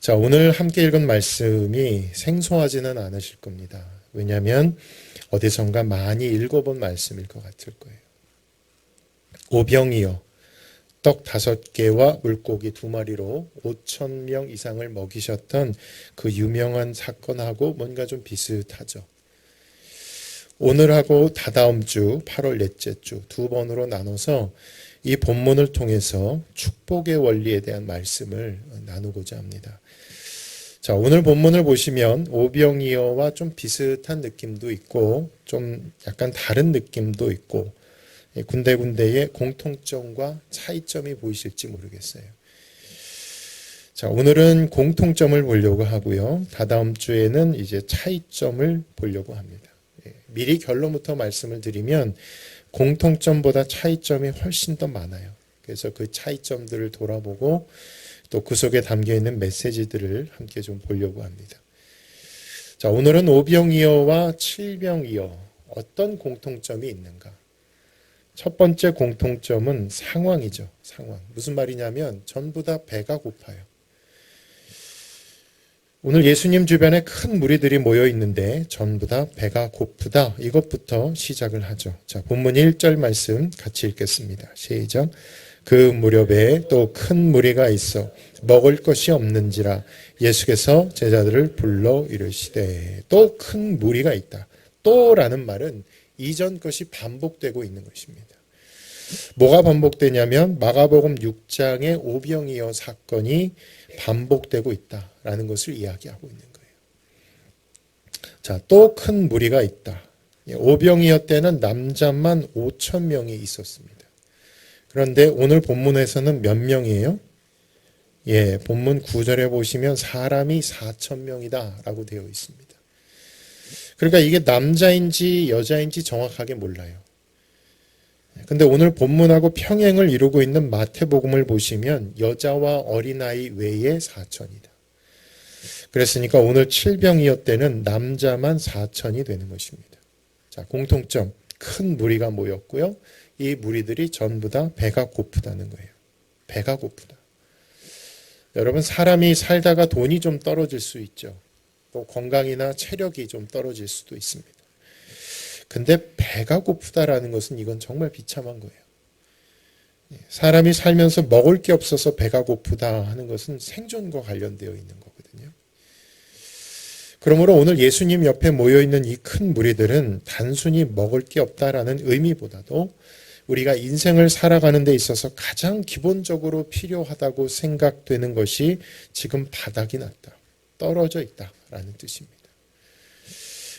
자, 오늘 함께 읽은 말씀이 생소하지는 않으실 겁니다. 왜냐하면 어디선가 많이 읽어본 말씀일 것 같을 거예요. 오병이어 떡 5개와 물고기 2마리로 5,000명 이상을 먹이셨던 그 유명한 사건하고 뭔가 좀 비슷하죠. 오늘하고 다다음 주 8월 넷째 주 2번으로 나눠서 이 본문을 통해서 축복의 원리에 대한 말씀을 나누고자 합니다. 자, 오늘 본문을 보시면 오병이어와 좀 비슷한 느낌도 있고 좀 약간 다른 느낌도 있고 군데군데의 공통점과 차이점이 보이실지 모르겠어요. 자, 오늘은 공통점을 보려고 하고요. 다다음 주에는 이제 차이점을 보려고 합니다. 미리 결론부터 말씀을 드리면 공통점보다 차이점이 훨씬 더 많아요. 그래서 그 차이점들을 돌아보고 또 그 속에 담겨있는 메시지들을 함께 좀 보려고 합니다. 자, 오늘은 오병이어와 칠병이어 어떤 공통점이 있는가? 첫 번째 공통점은 상황이죠. 상황. 무슨 말이냐면 전부 다 배가 고파요. 오늘 예수님 주변에 큰 무리들이 모여 있는데 전부 다 배가 고프다. 이것부터 시작을 하죠. 자, 본문 1절 말씀 같이 읽겠습니다. 시작. 그 무렵에 또 큰 무리가 있어 먹을 것이 없는지라 예수께서 제자들을 불러 이르시되 또 큰 무리가 있다. 또라는 말은 이전 것이 반복되고 있는 것입니다. 뭐가 반복되냐면 마가복음 6장의 오병이어 사건이 반복되고 있다라는 것을 이야기하고 있는 거예요. 자, 또 큰 무리가 있다. 오병이어 때는 남자만 5,000명이 있었습니다. 그런데 오늘 본문에서는 몇 명이에요? 본문 9절에 보시면 사람이 4,000명이다 라고 되어 있습니다. 그러니까 이게 남자인지 여자인지 정확하게 몰라요. 근데 오늘 본문하고 평행을 이루고 있는 마태복음을 보시면 여자와 어린아이 외에 4,000이다. 그랬으니까 오늘 칠병이어 때는 남자만 4,000이 되는 것입니다. 자, 공통점. 큰 무리가 모였고요. 이 무리들이 전부 다 배가 고프다는 거예요. 배가 고프다. 여러분, 사람이 살다가 돈이 좀 떨어질 수 있죠. 또 건강이나 체력이 좀 떨어질 수도 있습니다. 근데 배가 고프다라는 것은 이건 정말 비참한 거예요. 사람이 살면서 먹을 게 없어서 배가 고프다 하는 것은 생존과 관련되어 있는 거거든요. 그러므로 오늘 예수님 옆에 모여있는 이 큰 무리들은 단순히 먹을 게 없다라는 의미보다도 우리가 인생을 살아가는 데 있어서 가장 기본적으로 필요하다고 생각되는 것이 지금 바닥이 났다. 떨어져 있다라는 뜻입니다.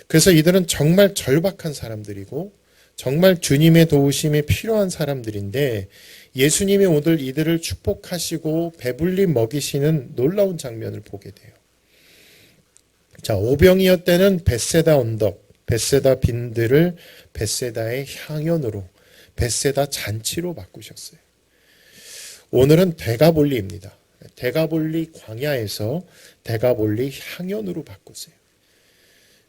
그래서 이들은 정말 절박한 사람들이고 정말 주님의 도우심이 필요한 사람들인데 예수님이 오늘 이들을 축복하시고 배불리 먹이시는 놀라운 장면을 보게 돼요. 자, 오병이어 때는 벳세다 언덕, 벳세다 빈들을 벳세다의 향연으로, 벳세다 잔치로 바꾸셨어요. 오늘은 데가볼리입니다. 데가볼리 광야에서 데가볼리 향연으로 바꾸세요.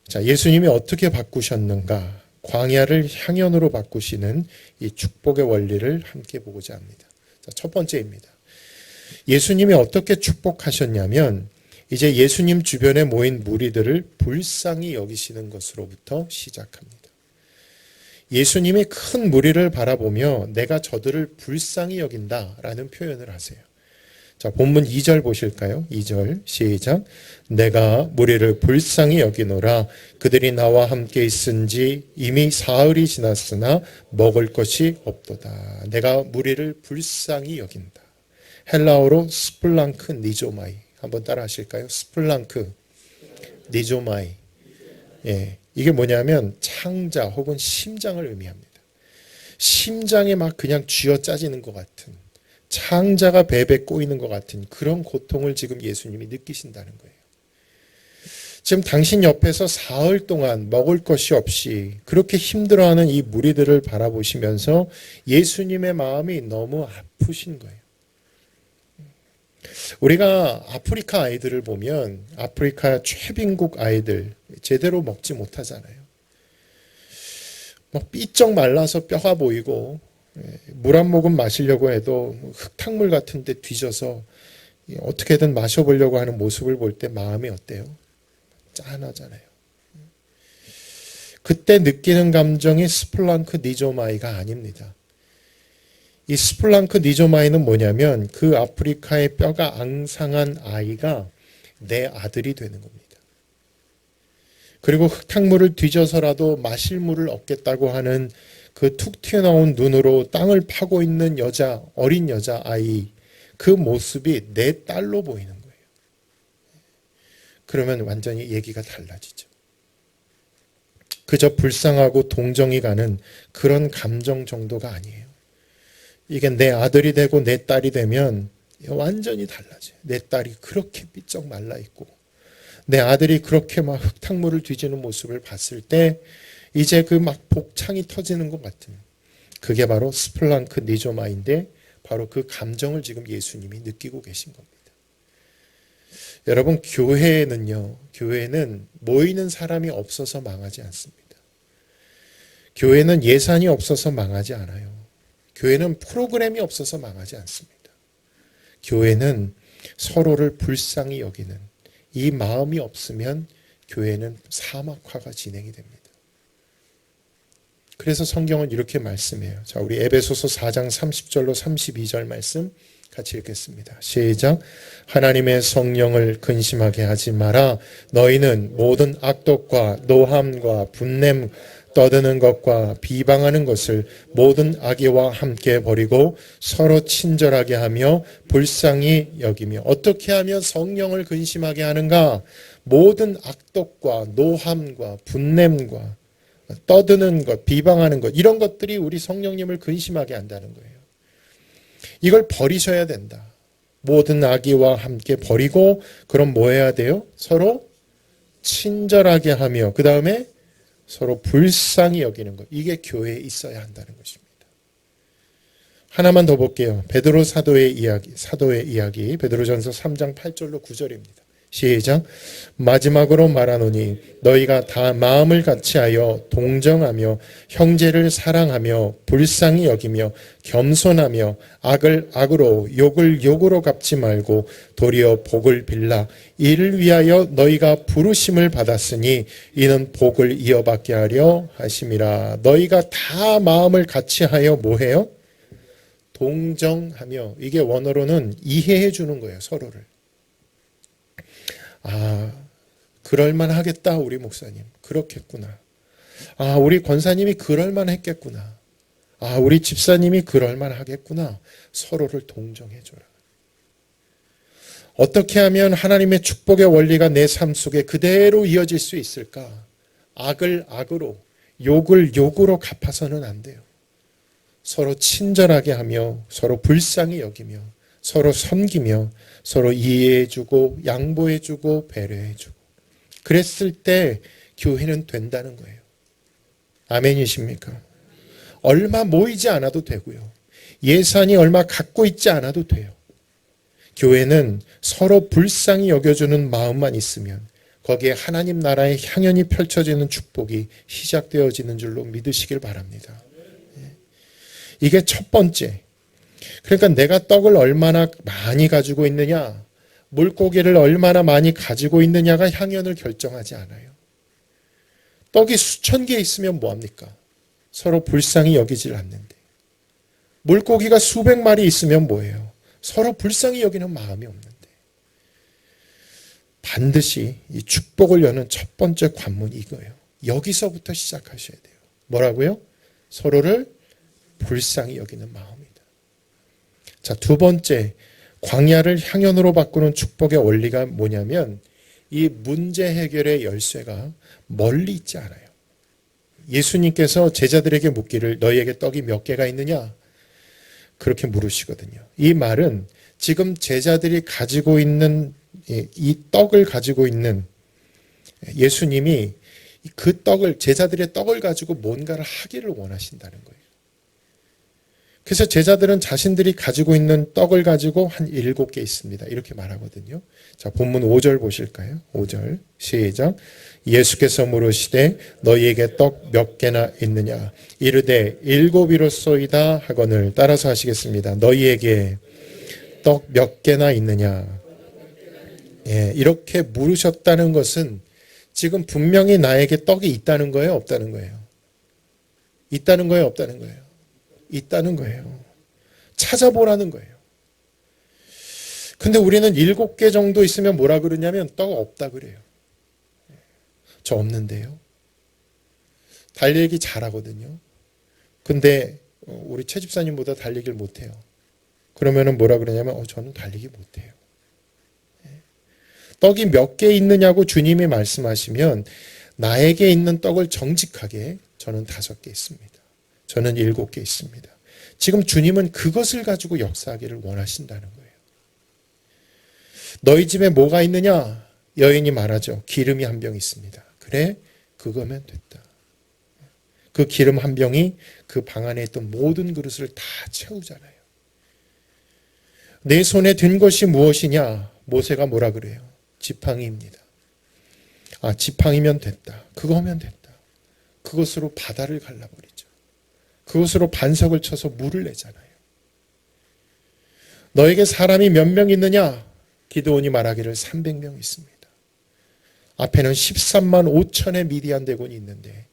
자, 예수님이 어떻게 바꾸셨는가? 광야를 향연으로 바꾸시는 이 축복의 원리를 함께 보고자 합니다. 자, 첫 번째입니다. 예수님이 어떻게 축복하셨냐면 이제 예수님 주변에 모인 무리들을 불쌍히 여기시는 것으로부터 시작합니다. 예수님이 큰 무리를 바라보며 내가 저들을 불쌍히 여긴다라는 표현을 하세요. 자, 본문 2절 보실까요? 2절 시작. 내가 무리를 불쌍히 여기노라. 그들이 나와 함께 있은지 이미 사흘이 지났으나 먹을 것이 없도다. 내가 무리를 불쌍히 여긴다. 헬라어로 스플랑크 니조마이. 한번 따라 하실까요? 스플랑크 니조마이. 이게 뭐냐면 창자 혹은 심장을 의미합니다. 심장에 막 그냥 쥐어 짜지는 것 같은, 창자가 배배 꼬이는 것 같은 그런 고통을 지금 예수님이 느끼신다는 거예요. 지금 당신 옆에서 사흘 동안 먹을 것이 없이 그렇게 힘들어하는 이 무리들을 바라보시면서 예수님의 마음이 너무 아프신 거예요. 우리가 아프리카 아이들을 보면 아프리카 최빈국 아이들 제대로 먹지 못하잖아요. 막 삐쩍 말라서 뼈가 보이고 물 한 모금 마시려고 해도 흙탕물 같은 데 뒤져서 어떻게든 마셔보려고 하는 모습을 볼 때 마음이 어때요? 짠하잖아요. 그때 느끼는 감정이 스플랑크 니조마이가 아닙니다. 이 스플랑크 니조마이는 뭐냐면 그 아프리카의 뼈가 앙상한 아이가 내 아들이 되는 겁니다. 그리고 흙탕물을 뒤져서라도 마실 물을 얻겠다고 하는 그 툭 튀어나온 눈으로 땅을 파고 있는 여자, 어린 여자 아이, 그 모습이 내 딸로 보이는 거예요. 그러면 완전히 얘기가 달라지죠. 그저 불쌍하고 동정이 가는 그런 감정 정도가 아니에요. 이게 내 아들이 되고 내 딸이 되면 완전히 달라져요. 내 딸이 그렇게 삐쩍 말라있고 내 아들이 그렇게 막 흙탕물을 뒤지는 모습을 봤을 때 이제 그 막 복창이 터지는 것 같은, 그게 바로 스플랑크 니조마인데 바로 그 감정을 지금 예수님이 느끼고 계신 겁니다. 여러분, 교회는 모이는 사람이 없어서 망하지 않습니다. 교회는 예산이 없어서 망하지 않아요. 교회는 프로그램이 없어서 망하지 않습니다. 교회는 서로를 불쌍히 여기는 이 마음이 없으면 교회는 사막화가 진행이 됩니다. 그래서 성경은 이렇게 말씀해요. 자, 우리 에베소서 4장 30절로 32절 말씀 같이 읽겠습니다. 시작. 하나님의 성령을 근심하게 하지 마라. 너희는 모든 악독과 노함과 분냄, 떠드는 것과 비방하는 것을 모든 악의와 함께 버리고 서로 친절하게 하며 불쌍히 여기며. 어떻게 하면 성령을 근심하게 하는가? 모든 악독과 노함과 분냄과 떠드는 것, 비방하는 것, 이런 것들이 우리 성령님을 근심하게 한다는 거예요. 이걸 버리셔야 된다. 모든 악의와 함께 버리고, 그럼 뭐 해야 돼요? 서로 친절하게 하며, 그 다음에 서로 불쌍히 여기는 것. 이게 교회에 있어야 한다는 것입니다. 하나만 더 볼게요. 베드로 사도의 이야기. 베드로전서 3장 8절로 9절입니다. 시작. 마지막으로 말하노니 너희가 다 마음을 같이하여 동정하며 형제를 사랑하며 불쌍히 여기며 겸손하며 악을 악으로 욕을 욕으로 갚지 말고 도리어 복을 빌라. 이를 위하여 너희가 부르심을 받았으니 이는 복을 이어받게 하려 하심이라. 너희가 다 마음을 같이하여 뭐해요? 동정하며. 이게 원어로는 이해해 주는 거예요, 서로를. 아, 그럴만 하겠다, 우리 목사님. 그렇겠구나. 아, 우리 권사님이 그럴만 했겠구나. 아, 우리 집사님이 그럴만 하겠구나. 서로를 동정해줘라. 어떻게 하면 하나님의 축복의 원리가 내 삶 속에 그대로 이어질 수 있을까? 악을 악으로, 욕을 욕으로 갚아서는 안 돼요. 서로 친절하게 하며, 서로 불쌍히 여기며, 서로 섬기며, 서로 이해해주고 양보해주고 배려해주고, 그랬을 때 교회는 된다는 거예요. 아멘이십니까? 얼마 모이지 않아도 되고요. 예산이 얼마 갖고 있지 않아도 돼요. 교회는 서로 불쌍히 여겨주는 마음만 있으면 거기에 하나님 나라의 향연이 펼쳐지는 축복이 시작되어지는 줄로 믿으시길 바랍니다. 이게 첫 번째. 그러니까 내가 떡을 얼마나 많이 가지고 있느냐, 물고기를 얼마나 많이 가지고 있느냐가 향연을 결정하지 않아요. 떡이 수천 개 있으면 뭐합니까? 서로 불쌍히 여기질 않는데. 물고기가 수백 마리 있으면 뭐예요? 서로 불쌍히 여기는 마음이 없는데. 반드시 이 축복을 여는 첫 번째 관문이 이거예요. 여기서부터 시작하셔야 돼요. 뭐라고요? 서로를 불쌍히 여기는 마음이다. 자, 두 번째, 광야를 향연으로 바꾸는 축복의 원리가 뭐냐면 이 문제 해결의 열쇠가 멀리 있지 않아요. 예수님께서 제자들에게 묻기를 너희에게 떡이 몇 개가 있느냐? 그렇게 물으시거든요. 이 말은 지금 제자들이 가지고 있는 이 떡을 가지고 있는 예수님이 그 떡을, 제자들의 떡을 가지고 뭔가를 하기를 원하신다는 거예요. 그래서 제자들은 자신들이 가지고 있는 떡을 가지고 한 7개 있습니다. 이렇게 말하거든요. 자, 본문 5절 보실까요? 5절 시작. 예수께서 물으시되 너희에게 떡 몇 개나 있느냐? 이르되 7이로소이다 하거늘. 따라서 하시겠습니다. 너희에게 떡 몇 개나 있느냐? 예, 이렇게 물으셨다는 것은 지금 분명히 나에게 떡이 있다는 거예요, 없다는 거예요? 있다는 거예요, 없다는 거예요? 있다는 거예요. 찾아보라는 거예요. 근데 우리는 7개 정도 있으면 뭐라 그러냐면 떡 없다 그래요. 저 없는데요. 달리기 잘하거든요. 근데 우리 최 집사님보다 달리기를 못해요. 그러면은 뭐라 그러냐면 저는 달리기 못해요. 떡이 몇 개 있느냐고 주님이 말씀하시면 나에게 있는 떡을 정직하게 저는 5개 있습니다. 저는 7개 있습니다. 지금 주님은 그것을 가지고 역사하기를 원하신다는 거예요. 너희 집에 뭐가 있느냐? 여인이 말하죠. 기름이 한 병 있습니다. 그래? 그거면 됐다. 그 기름 한 병이 그 방 안에 있던 모든 그릇을 다 채우잖아요. 내 손에 든 것이 무엇이냐? 모세가 뭐라 그래요? 지팡이입니다. 지팡이면 됐다. 그거면 됐다. 그것으로 바다를 갈라버리죠. 그것으로 반석을 쳐서 물을 내잖아요. 너에게 사람이 몇 명 있느냐? 기드온이 말하기를 300명 있습니다. 앞에는 13만 5천의 미디안 대군이 있는데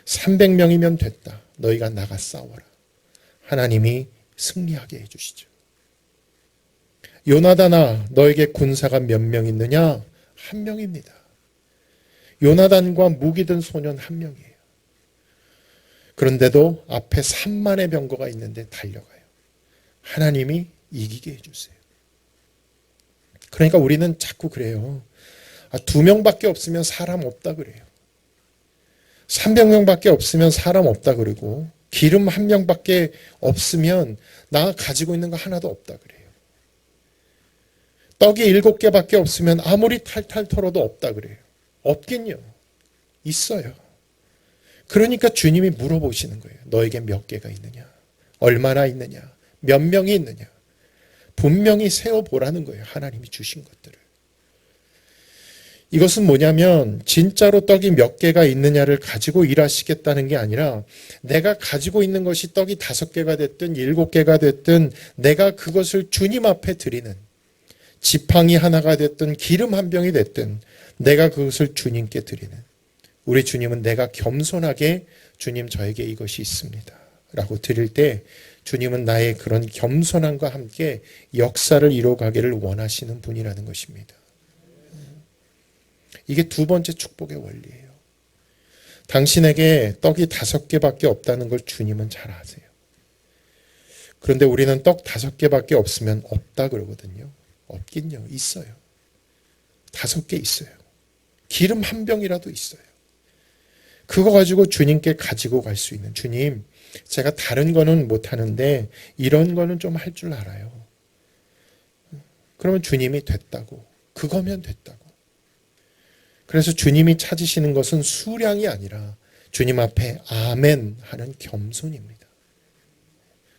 300명이면 됐다. 너희가 나가 싸워라. 하나님이 승리하게 해주시죠. 요나단아, 너에게 군사가 몇 명 있느냐? 1명입니다. 요나단과 무기 든 소년 1명이에요. 그런데도 앞에 3만의 병거가 있는데 달려가요. 하나님이 이기게 해주세요. 그러니까 우리는 자꾸 그래요. 2명밖에 없으면 사람 없다 그래요. 300명밖에 없으면 사람 없다 그러고 기름 1명밖에 없으면 나 가지고 있는 거 하나도 없다 그래요. 떡이 7개밖에 없으면 아무리 탈탈 털어도 없다 그래요. 없긴요. 있어요. 그러니까 주님이 물어보시는 거예요. 너에게 몇 개가 있느냐? 얼마나 있느냐? 몇 명이 있느냐? 분명히 세어보라는 거예요. 하나님이 주신 것들을. 이것은 뭐냐면 진짜로 떡이 몇 개가 있느냐를 가지고 일하시겠다는 게 아니라 내가 가지고 있는 것이 떡이 5개가 됐든 7개가 됐든 내가 그것을 주님 앞에 드리는, 지팡이 하나가 됐든 기름 한 병이 됐든 내가 그것을 주님께 드리는, 우리 주님은 내가 겸손하게 주님 저에게 이것이 있습니다 라고 드릴 때 주님은 나의 그런 겸손함과 함께 역사를 이루어가기를 원하시는 분이라는 것입니다. 이게 2번째 축복의 원리예요. 당신에게 떡이 5개밖에 없다는 걸 주님은 잘 아세요. 그런데 우리는 떡 5개밖에 없으면 없다 그러거든요. 없긴요. 있어요. 5개 있어요. 기름 1병이라도 있어요. 그거 가지고 주님께 가지고 갈 수 있는, 주님, 제가 다른 거는 못하는데 이런 거는 좀 할 줄 알아요. 그러면 주님이 됐다고. 그거면 됐다고. 그래서 주님이 찾으시는 것은 수량이 아니라 주님 앞에 아멘 하는 겸손입니다.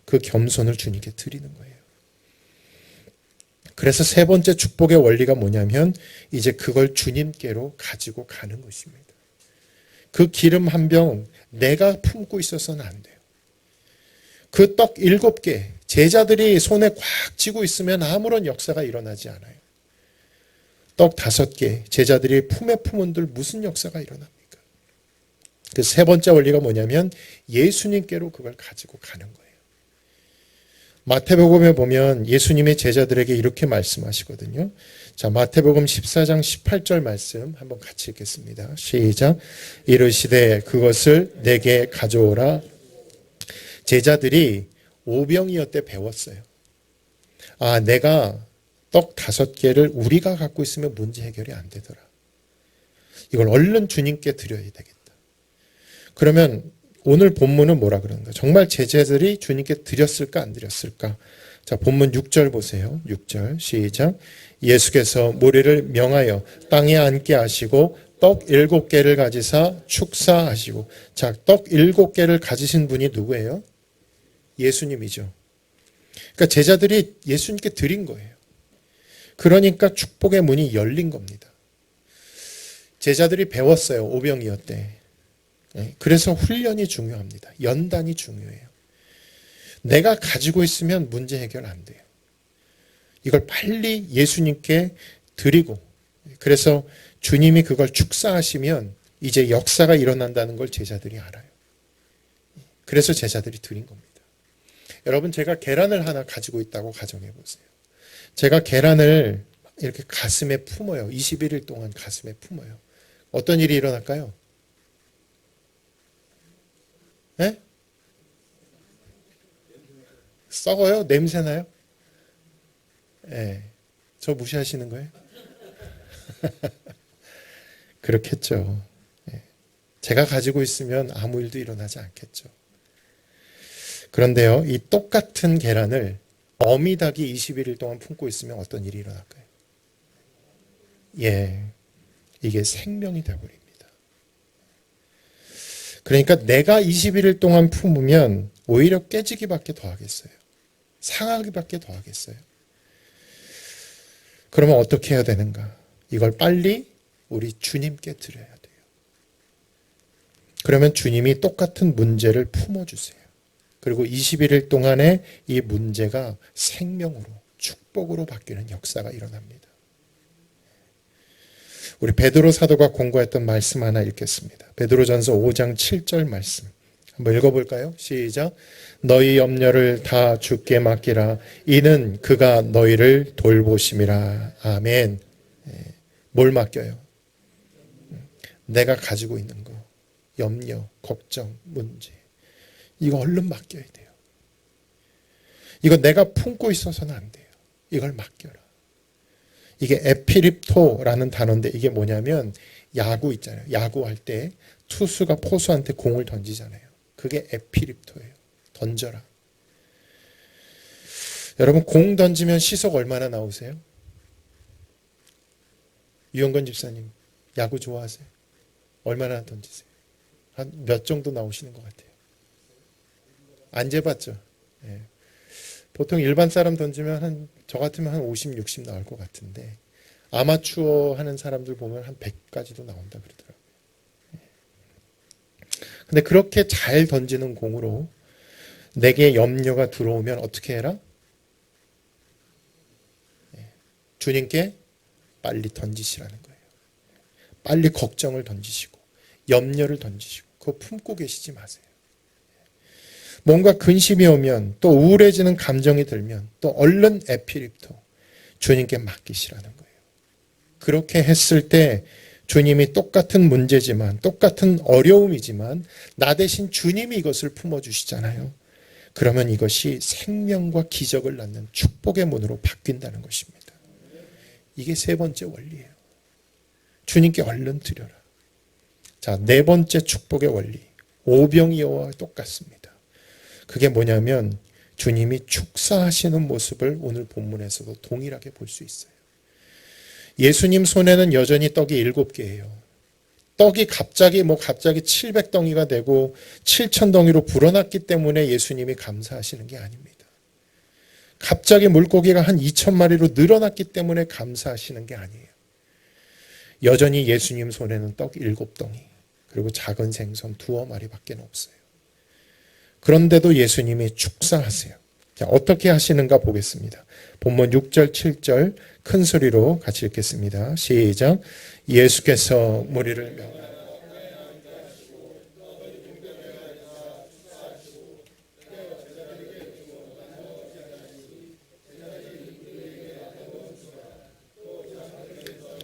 그 겸손을 주님께 드리는 거예요. 그래서 3번째 축복의 원리가 뭐냐면 이제 그걸 주님께로 가지고 가는 것입니다. 그 기름 1병 내가 품고 있어서는 안 돼요. 그 떡 7개 제자들이 손에 꽉 쥐고 있으면 아무런 역사가 일어나지 않아요. 떡 5개 제자들이 품에 품은들 무슨 역사가 일어납니까? 그 3번째 원리가 뭐냐면 예수님께로 그걸 가지고 가는 거예요. 마태복음에 보면 예수님의 제자들에게 이렇게 말씀하시거든요. 자, 마태복음 14장 18절 말씀 한번 같이 읽겠습니다. 시작. 이르시되 그것을 내게 가져오라. 제자들이 오병이어 때 배웠어요. 내가 떡 5개를 우리가 갖고 있으면 문제 해결이 안 되더라. 이걸 얼른 주님께 드려야 되겠다. 그러면 오늘 본문은 뭐라 그러는가? 정말 제자들이 주님께 드렸을까 안 드렸을까? 자, 본문 6절 보세요. 6절 시작. 예수께서 무리를 명하여 땅에 앉게 하시고 떡 7개를 가지사 축사하시고. 자, 떡 7개를 가지신 분이 누구예요? 예수님이죠. 그러니까 제자들이 예수님께 드린 거예요. 그러니까 축복의 문이 열린 겁니다. 제자들이 배웠어요. 오병이어 때. 그래서 훈련이 중요합니다. 연단이 중요해요. 내가 가지고 있으면 문제 해결 안 돼요. 이걸 빨리 예수님께 드리고 그래서 주님이 그걸 축사하시면 이제 역사가 일어난다는 걸 제자들이 알아요. 그래서 제자들이 드린 겁니다. 여러분, 제가 계란을 하나 가지고 있다고 가정해 보세요. 제가 계란을 이렇게 가슴에 품어요. 21일 동안 가슴에 품어요. 어떤 일이 일어날까요? 네? 썩어요? 냄새나요? 네. 저 무시하시는 거예요? 그렇겠죠. 네. 제가 가지고 있으면 아무 일도 일어나지 않겠죠. 그런데요, 이 똑같은 계란을 어미닭이 21일 동안 품고 있으면 어떤 일이 일어날까요? 예, 이게 생명이 되어버립니다. 그러니까 내가 21일 동안 품으면 오히려 깨지기밖에 더 하겠어요. 상하기밖에 더 하겠어요. 그러면 어떻게 해야 되는가? 이걸 빨리 우리 주님께 드려야 돼요. 그러면 주님이 똑같은 문제를 품어주세요. 그리고 21일 동안에 이 문제가 생명으로, 축복으로 바뀌는 역사가 일어납니다. 우리 베드로 사도가 공부했던 말씀 하나 읽겠습니다. 베드로전서 5장 7절 말씀. 한번 읽어볼까요? 시작. 너희 염려를 다 주께 맡기라. 이는 그가 너희를 돌보심이라. 아멘. 뭘 맡겨요? 내가 가지고 있는 거. 염려, 걱정, 문제. 이거 얼른 맡겨야 돼요. 이거 내가 품고 있어서는 안 돼요. 이걸 맡겨라. 이게 에피립토라는 단어인데 이게 뭐냐면 야구 있잖아요. 야구할 때 투수가 포수한테 공을 던지잖아요. 그게 에피립토예요. 던져라. 여러분, 공 던지면 시속 얼마나 나오세요? 유영건 집사님, 야구 좋아하세요? 얼마나 던지세요? 한 몇 정도 나오시는 것 같아요? 안 재봤죠? 예. 보통 일반 사람 던지면 저 같으면 한 50, 60 나올 것 같은데 아마추어 하는 사람들 보면 한 100까지도 나온다 그러더라고요. 근데 그렇게 잘 던지는 공으로 내게 염려가 들어오면 어떻게 해라? 주님께 빨리 던지시라는 거예요. 빨리 걱정을 던지시고 염려를 던지시고 그거 품고 계시지 마세요. 뭔가 근심이 오면 또 우울해지는 감정이 들면 또 얼른 에피립토 주님께 맡기시라는 거예요. 그렇게 했을 때 주님이 똑같은 문제지만 똑같은 어려움이지만 나 대신 주님이 이것을 품어주시잖아요. 그러면 이것이 생명과 기적을 낳는 축복의 문으로 바뀐다는 것입니다. 이게 세 번째 원리예요. 주님께 얼른 드려라. 자, 네 번째 축복의 원리. 오병이어와 똑같습니다. 그게 뭐냐면 주님이 축사하시는 모습을 오늘 본문에서도 동일하게 볼 수 있어요. 예수님 손에는 여전히 떡이 7개예요. 떡이 갑자기 700덩이가 되고 7,000덩이로 불어났기 때문에 예수님이 감사하시는 게 아닙니다. 갑자기 물고기가 한 2,000마리로 늘어났기 때문에 감사하시는 게 아니에요. 여전히 예수님 손에는 떡 7덩이 그리고 작은 생선 2마리밖에 없어요. 그런데도 예수님이 축사하세요. 자, 어떻게 하시는가 보겠습니다. 본문 6절, 7절 큰 소리로 같이 읽겠습니다. 시작. 예수께서 무리를 명하여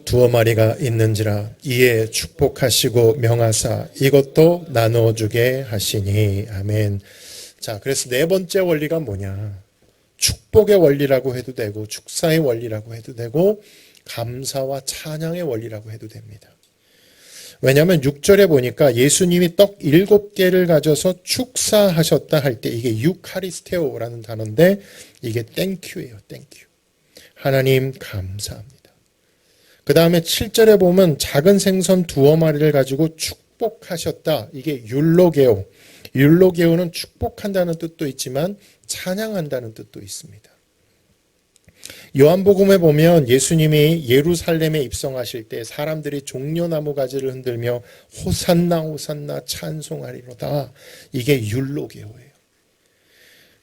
두어 마리가 있는지라 이에 축복하시고 명하사 이것도 나눠주게 하시니. 아멘. 자, 그래서 네 번째 원리가 뭐냐? 축복의 원리라고 해도 되고 축사의 원리라고 해도 되고 감사와 찬양의 원리라고 해도 됩니다. 왜냐하면 6절에 보니까 예수님이 떡 7개를 가져서 축사하셨다 할 때 이게 유카리스테오라는 단어인데 이게 땡큐예요. 땡큐. 하나님 감사합니다. 그 다음에 7절에 보면 작은 생선 2마리를 가지고 축복하셨다. 이게 율로게오. 율로게오는 축복한다는 뜻도 있지만 찬양한다는 뜻도 있습니다. 요한복음에 보면 예수님이 예루살렘에 입성하실 때 사람들이 종려나무 가지를 흔들며 호산나 호산나 찬송하리로다. 이게 율로게오예요.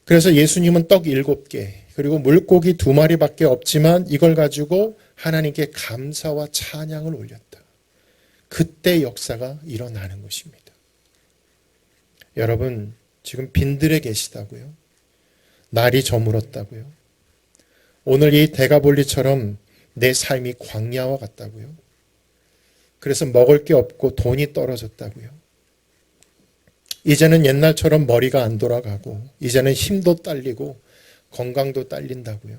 그래서 예수님은 떡 7개 그리고 물고기 2마리밖에 없지만 이걸 가지고 하나님께 감사와 찬양을 올렸다. 그때 역사가 일어나는 것입니다. 여러분, 지금 빈들에 계시다고요? 날이 저물었다고요? 오늘 이 대가볼리처럼 내 삶이 광야와 같다고요? 그래서 먹을 게 없고 돈이 떨어졌다고요? 이제는 옛날처럼 머리가 안 돌아가고 이제는 힘도 딸리고 건강도 딸린다고요?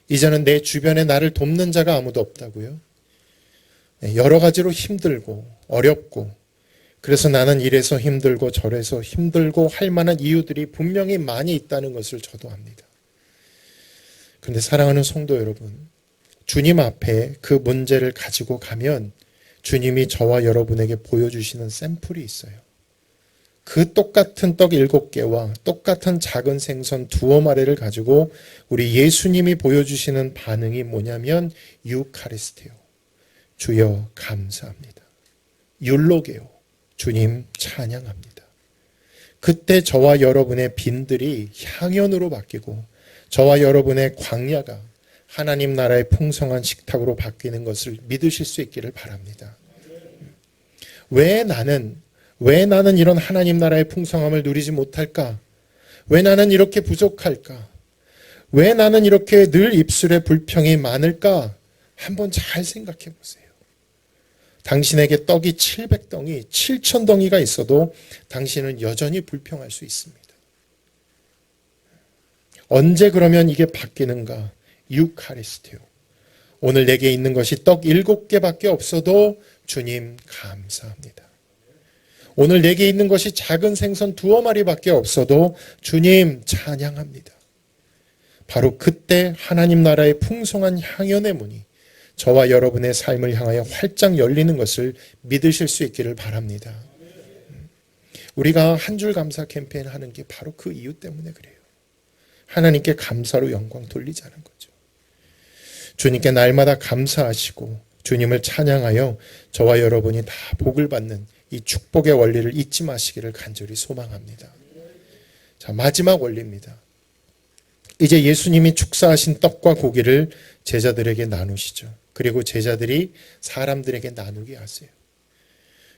이제는 내 주변에 나를 돕는 자가 아무도 없다고요? 여러 가지로 힘들고 어렵고 그래서 나는 이래서 힘들고 저래서 힘들고 할 만한 이유들이 분명히 많이 있다는 것을 저도 압니다. 그런데 사랑하는 성도 여러분, 주님 앞에 그 문제를 가지고 가면 주님이 저와 여러분에게 보여주시는 샘플이 있어요. 그 똑같은 떡 7개와 똑같은 작은 생선 2어마리를 가지고 우리 예수님이 보여주시는 반응이 뭐냐면 유카리스테오, 주여 감사합니다. 율로게오, 주님 찬양합니다. 그때 저와 여러분의 빈들이 향연으로 바뀌고 저와 여러분의 광야가 하나님 나라의 풍성한 식탁으로 바뀌는 것을 믿으실 수 있기를 바랍니다. 왜 나는 이런 하나님 나라의 풍성함을 누리지 못할까? 왜 나는 이렇게 부족할까? 왜 나는 이렇게 늘 입술에 불평이 많을까? 한번 잘 생각해 보세요. 당신에게 떡이 700덩이, 7,000덩이가 있어도 당신은 여전히 불평할 수 있습니다. 언제 그러면 이게 바뀌는가? 유카리스테오. 오늘 내게 있는 것이 떡 7개밖에 없어도 주님 감사합니다. 오늘 내게 있는 것이 작은 생선 2어마리밖에 없어도 주님 찬양합니다. 바로 그때 하나님 나라의 풍성한 향연의 문이 저와 여러분의 삶을 향하여 활짝 열리는 것을 믿으실 수 있기를 바랍니다. 우리가 한 줄 감사 캠페인 하는 게 바로 그 이유 때문에 그래요. 하나님께 감사로 영광 돌리자는 거죠. 주님께 날마다 감사하시고 주님을 찬양하여 저와 여러분이 다 복을 받는 이 축복의 원리를 잊지 마시기를 간절히 소망합니다. 자, 마지막 원리입니다. 이제 예수님이 축사하신 떡과 고기를 제자들에게 나누시죠. 그리고 제자들이 사람들에게 나누게 하세요.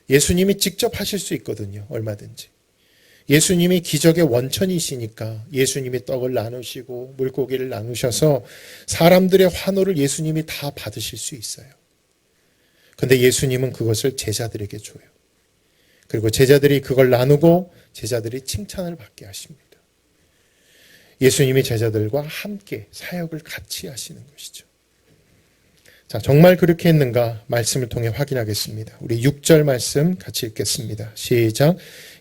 예수님이 직접 하실 수 있거든요. 얼마든지. 예수님이 기적의 원천이시니까 예수님이 떡을 나누시고 물고기를 나누셔서 사람들의 환호를 예수님이 다 받으실 수 있어요. 그런데 예수님은 그것을 제자들에게 줘요. 그리고 제자들이 그걸 나누고 제자들이 칭찬을 받게 하십니다. 예수님이 제자들과 함께 사역을 같이 하시는 것이죠. 자, 정말 그렇게 했는가? 말씀을 통해 확인하겠습니다. 우리 6절 말씀 같이 읽겠습니다. 시작.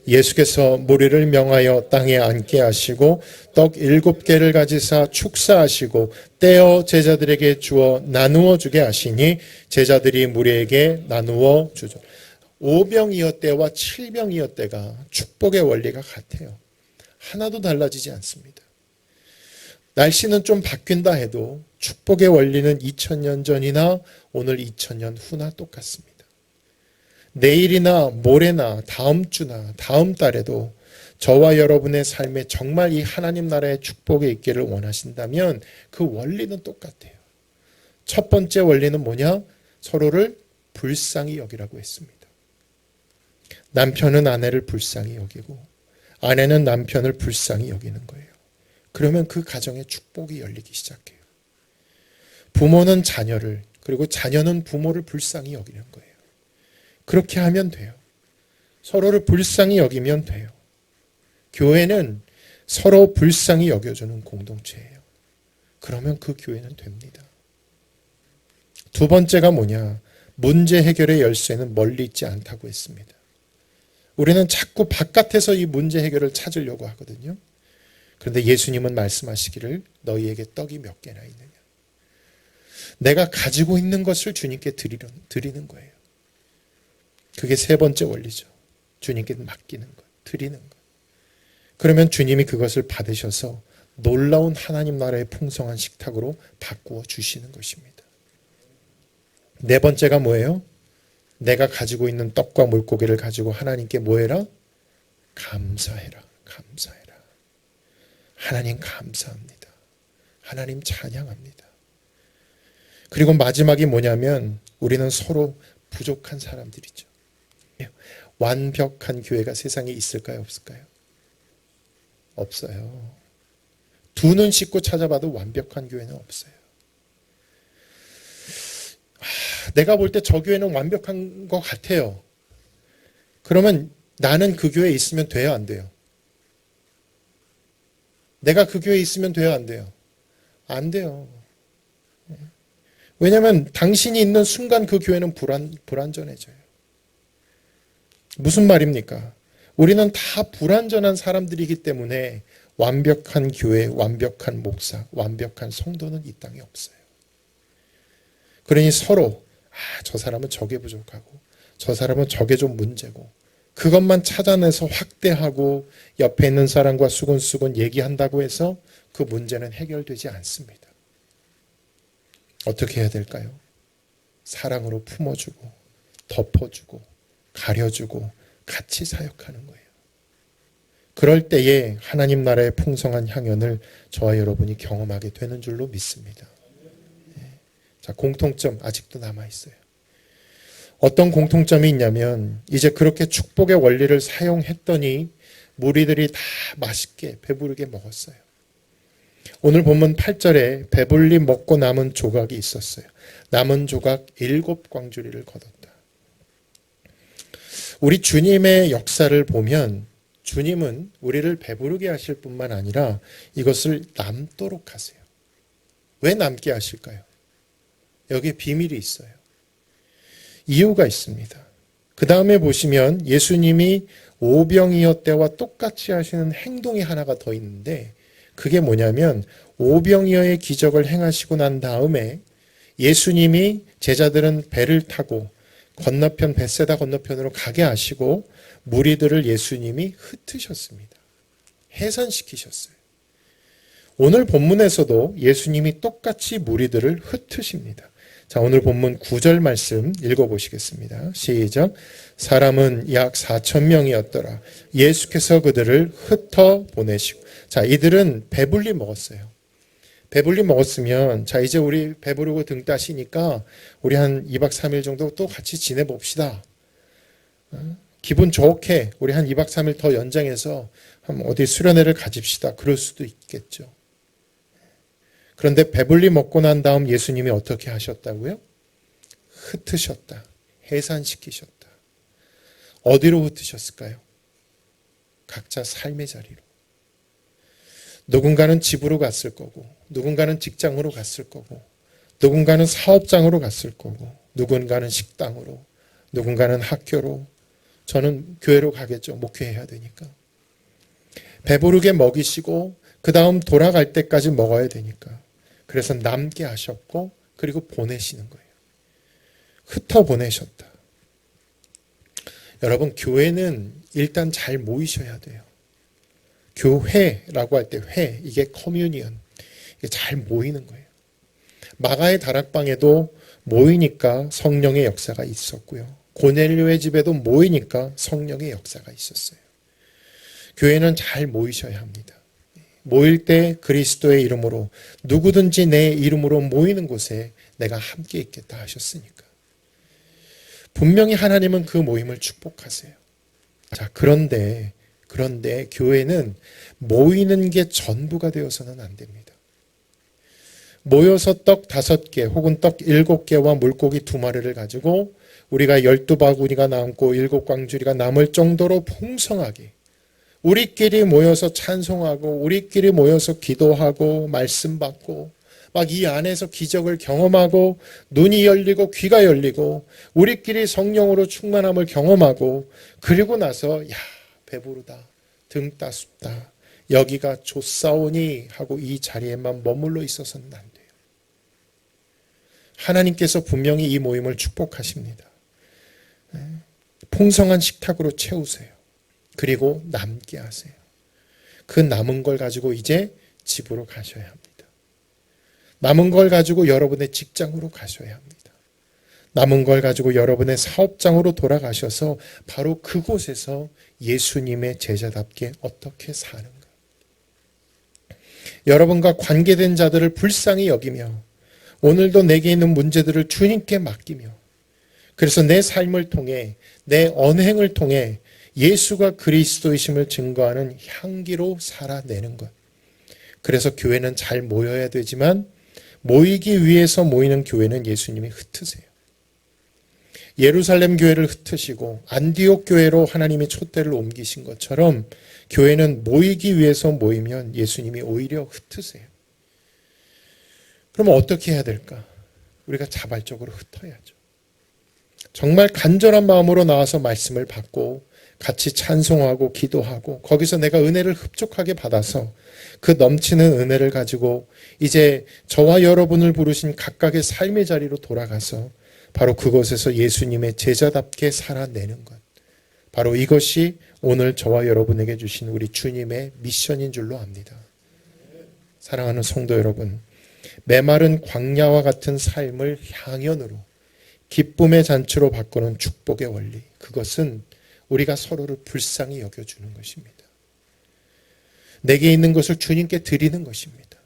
예수께서 무리를 명하여 땅에 앉게 하시고 떡 7개를 가지사 축사하시고 떼어 제자들에게 주어 나누어 주게 하시니 제자들이 무리에게 나누어 주죠. 5병이었대와 7병이었대가 축복의 원리가 같아요. 하나도 달라지지 않습니다. 날씨는 좀 바뀐다 해도 축복의 원리는 2000년 전이나 오늘 2000년 후나 똑같습니다. 내일이나 모레나 다음 주나 다음 달에도 저와 여러분의 삶에 정말 이 하나님 나라의 축복이 있기를 원하신다면 그 원리는 똑같아요. 첫 번째 원리는 뭐냐? 서로를 불쌍히 여기라고 했습니다. 남편은 아내를 불쌍히 여기고 아내는 남편을 불쌍히 여기는 거예요. 그러면 그 가정에 축복이 열리기 시작해요. 부모는 자녀를, 그리고 자녀는 부모를 불쌍히 여기는 거예요. 그렇게 하면 돼요. 서로를 불쌍히 여기면 돼요. 교회는 서로 불쌍히 여겨주는 공동체예요. 그러면 그 교회는 됩니다. 두 번째가 뭐냐? 문제 해결의 열쇠는 멀리 있지 않다고 했습니다. 우리는 자꾸 바깥에서 이 문제 해결을 찾으려고 하거든요. 그런데 예수님은 말씀하시기를 너희에게 떡이 몇 개나 있느냐. 내가 가지고 있는 것을 주님께 드리는 거예요. 그게 세 번째 원리죠. 주님께 맡기는 것, 드리는 것. 그러면 주님이 그것을 받으셔서 놀라운 하나님 나라의 풍성한 식탁으로 바꾸어 주시는 것입니다. 네 번째가 뭐예요? 내가 가지고 있는 떡과 물고기를 가지고 하나님께 뭐해라? 감사해라. 감사해라. 하나님 감사합니다. 하나님 찬양합니다. 그리고 마지막이 뭐냐면 우리는 서로 부족한 사람들이죠. 완벽한 교회가 세상에 있을까요? 없을까요? 없어요. 두 눈 씻고 찾아봐도 완벽한 교회는 없어요. 내가 볼 때 저 교회는 완벽한 것 같아요. 그러면 나는 그 교회에 있으면 돼요, 안 돼요? 내가 그 교회에 있으면 돼요, 안 돼요? 안 돼요. 왜냐하면 당신이 있는 순간 그 교회는 불완전해져요. 무슨 말입니까? 우리는 다 불완전한 사람들이기 때문에 완벽한 교회, 완벽한 목사, 완벽한 성도는 이 땅에 없어요. 그러니 서로 저 사람은 저게 부족하고 저 사람은 저게 좀 문제고 그것만 찾아내서 확대하고 옆에 있는 사람과 수근수근 얘기한다고 해서 그 문제는 해결되지 않습니다. 어떻게 해야 될까요? 사랑으로 품어주고 덮어주고 가려주고 같이 사역하는 거예요. 그럴 때에 하나님 나라의 풍성한 향연을 저와 여러분이 경험하게 되는 줄로 믿습니다. 자, 공통점 아직도 남아있어요. 어떤 공통점이 있냐면 이제 그렇게 축복의 원리를 사용했더니 무리들이 다 맛있게 배부르게 먹었어요. 오늘 본문 8절에 배불리 먹고 남은 조각이 있었어요. 남은 조각 7광주리를 거뒀다. 우리 주님의 역사를 보면 주님은 우리를 배부르게 하실 뿐만 아니라 이것을 남도록 하세요. 왜 남게 하실까요? 여기에 비밀이 있어요. 이유가 있습니다. 그 다음에 보시면 예수님이 오병이어 때와 똑같이 하시는 행동이 하나가 더 있는데 그게 뭐냐면 오병이어의 기적을 행하시고 난 다음에 예수님이 제자들은 배를 타고 건너편 벳세다 건너편으로 가게 하시고 무리들을 예수님이 흩으셨습니다. 해산시키셨어요. 오늘 본문에서도 예수님이 똑같이 무리들을 흩으십니다. 자, 오늘 본문 9절 말씀 읽어보시겠습니다. 시작. 사람은 약 4,000명이었더라. 예수께서 그들을 흩어 보내시고. 자, 이들은 배불리 먹었어요. 배불리 먹었으면 자 이제 우리 배부르고 등 따시니까 우리 한 2박 3일 정도 또 같이 지내봅시다. 기분 좋게 우리 한 2박 3일 더 연장해서 어디 수련회를 가집시다. 그럴 수도 있겠죠. 그런데 배불리 먹고 난 다음 예수님이 어떻게 하셨다고요? 흩으셨다. 해산시키셨다. 어디로 흩으셨을까요? 각자 삶의 자리로. 누군가는 집으로 갔을 거고 누군가는 직장으로 갔을 거고 누군가는 사업장으로 갔을 거고 누군가는 식당으로 누군가는 학교로 저는 교회로 가겠죠. 목회해야 되니까. 배부르게 먹이시고 그 다음 돌아갈 때까지 먹어야 되니까. 그래서 남게 하셨고 그리고 보내시는 거예요. 흩어 보내셨다. 여러분 교회는 일단 잘 모이셔야 돼요. 교회라고 할 때 회, 이게 커뮤니언, 이게 잘 모이는 거예요. 마가의 다락방에도 모이니까 성령의 역사가 있었고요. 고넬료의 집에도 모이니까 성령의 역사가 있었어요. 교회는 잘 모이셔야 합니다. 모일 때 그리스도의 이름으로 누구든지 내 이름으로 모이는 곳에 내가 함께 있겠다 하셨으니까. 분명히 하나님은 그 모임을 축복하세요. 자, 그런데 교회는 모이는 게 전부가 되어서는 안 됩니다. 모여서 떡 5개 혹은 떡 7개와 물고기 2마리를 가지고 우리가 12바구니가 남고 7광주리가 남을 정도로 풍성하게 우리끼리 모여서 찬송하고 우리끼리 모여서 기도하고 말씀 받고 막 이 안에서 기적을 경험하고 눈이 열리고 귀가 열리고 우리끼리 성령으로 충만함을 경험하고 그리고 나서 야 배부르다 등 따숩다 여기가 좋사오니 하고 이 자리에만 머물러 있어서는 안 돼요. 하나님께서 분명히 이 모임을 축복하십니다. 풍성한 식탁으로 채우세요. 그리고 남게 하세요. 그 남은 걸 가지고 이제 집으로 가셔야 합니다. 남은 걸 가지고 여러분의 직장으로 가셔야 합니다. 남은 걸 가지고 여러분의 사업장으로 돌아가셔서 바로 그곳에서 예수님의 제자답게 어떻게 사는가. 여러분과 관계된 자들을 불쌍히 여기며 오늘도 내게 있는 문제들을 주님께 맡기며 그래서 내 삶을 통해 내 언행을 통해 예수가 그리스도이심을 증거하는 향기로 살아내는 것. 그래서 교회는 잘 모여야 되지만 모이기 위해서 모이는 교회는 예수님이 흩으세요. 예루살렘 교회를 흩으시고 안디옥 교회로 하나님이 촛대를 옮기신 것처럼 교회는 모이기 위해서 모이면 예수님이 오히려 흩으세요. 그럼 어떻게 해야 될까? 우리가 자발적으로 흩어야죠. 정말 간절한 마음으로 나와서 말씀을 받고 같이 찬송하고 기도하고 거기서 내가 은혜를 흡족하게 받아서 그 넘치는 은혜를 가지고 이제 저와 여러분을 부르신 각각의 삶의 자리로 돌아가서 바로 그곳에서 예수님의 제자답게 살아내는 것. 바로 이것이 오늘 저와 여러분에게 주신 우리 주님의 미션인 줄로 압니다. 사랑하는 성도 여러분, 메마른 광야와 같은 삶을 향연으로 기쁨의 잔치로 바꾸는 축복의 원리. 그것은 우리가 서로를 불쌍히 여겨주는 것입니다. 내게 있는 것을 주님께 드리는 것입니다.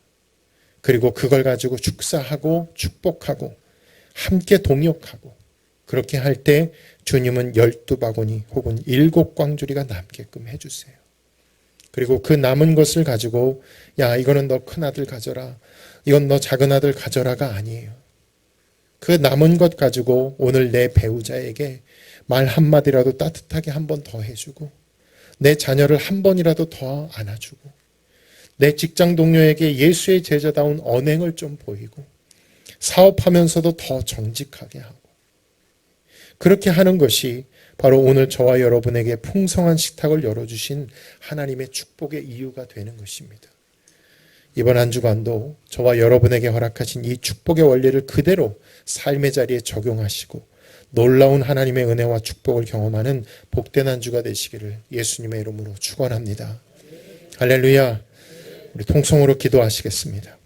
그리고 그걸 가지고 축사하고 축복하고 함께 동역하고 그렇게 할 때 주님은 12바구니 혹은 7광주리가 남게끔 해주세요. 그리고 그 남은 것을 가지고 야 이거는 너 큰아들 가져라. 이건 너 작은아들 가져라가 아니에요. 그 남은 것 가지고 오늘 내 배우자에게 말 한마디라도 따뜻하게 한 번 더 해주고 내 자녀를 한 번이라도 더 안아주고 내 직장 동료에게 예수의 제자다운 언행을 좀 보이고 사업하면서도 더 정직하게 하고 그렇게 하는 것이 바로 오늘 저와 여러분에게 풍성한 식탁을 열어주신 하나님의 축복의 이유가 되는 것입니다. 이번 한 주간도 저와 여러분에게 허락하신 이 축복의 원리를 그대로 삶의 자리에 적용하시고 놀라운 하나님의 은혜와 축복을 경험하는 복된 한 주가 되시기를 예수님의 이름으로 축원합니다. 할렐루야. 우리 통성으로 기도하시겠습니다.